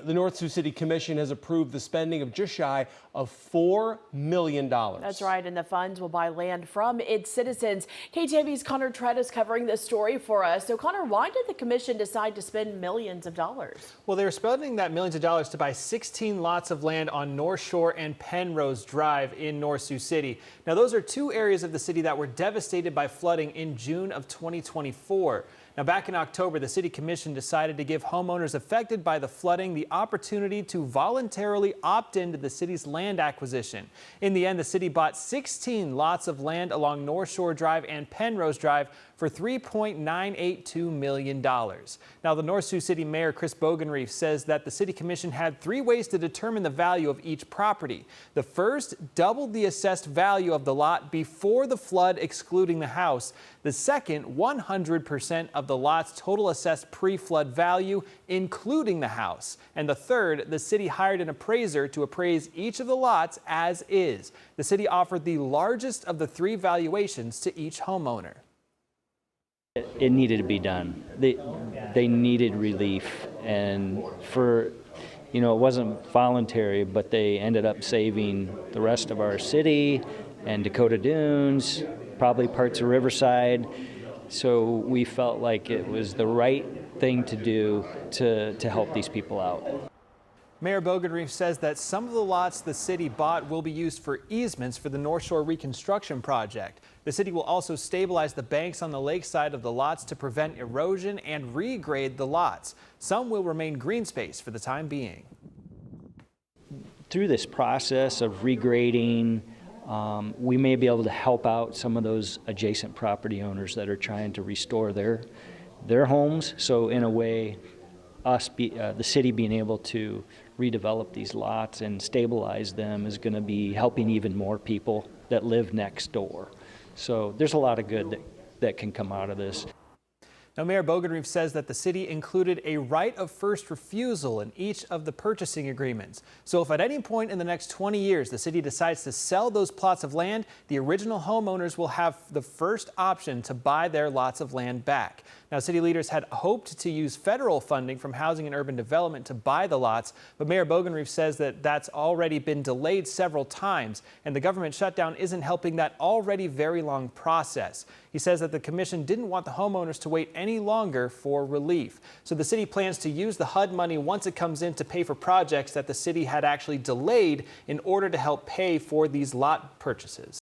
The North Sioux City Commission has approved the spending of just shy of $4 million. That's right, and the funds will buy land from its citizens. KTV's Connor Trett is covering this story for us. So Connor, why did the commission decide to spend millions of dollars? Well, they're spending that millions of dollars to buy 16 lots of land on North Shore and Penrose Drive in North Sioux City. Now, those are two areas of the city that were devastated by flooding in June of 2024. Now, back in October, the City Commission decided to give homeowners affected by the flooding the opportunity to voluntarily opt into the city's land acquisition. In the end, the city bought 16 lots of land along North Shore Drive and Penrose Drive for $3.982 million. Now, the North Sioux City Mayor Chris Bogenreef says that the City Commission had 3 ways to determine the value of each property. The first doubled the assessed value of the lot before the flood, excluding the house. The second, 100% of the lot's total assessed pre-flood value, including the house. And the third, the city hired an appraiser to appraise each of the lots as is. The city offered the largest of the 3 valuations to each homeowner. It needed to be done. They needed relief, and it wasn't voluntary, but they ended up saving the rest of our city and Dakota Dunes, probably parts of Riverside. So we felt like it was the right thing to do to help these people out. Mayor Bogenreef says that some of the lots the city bought will be used for easements for the North Shore reconstruction project. The city will also stabilize the banks on the lakeside of the lots to prevent erosion and regrade the lots. Some will remain green space for the time being. Through this process of regrading, we may be able to help out some of those adjacent property owners that are trying to restore their homes. So in a way, the city being able to redevelop these lots and stabilize them is going to be helping even more people that live next door. So there's a lot of good that can come out of this. Now, Mayor Bogenreef says that the city included a right of first refusal in each of the purchasing agreements. So if at any point in the next 20 years the city decides to sell those plots of land, the original homeowners will have the first option to buy their lots of land back. Now, city leaders had hoped to use federal funding from Housing and Urban Development to buy the lots, but Mayor Bogenreef says that that's already been delayed several times, and the government shutdown isn't helping that already very long process. He says that the commission didn't want the homeowners to wait any longer for relief. So the city plans to use the HUD money once it comes in to pay for projects that the city had actually delayed in order to help pay for these lot purchases.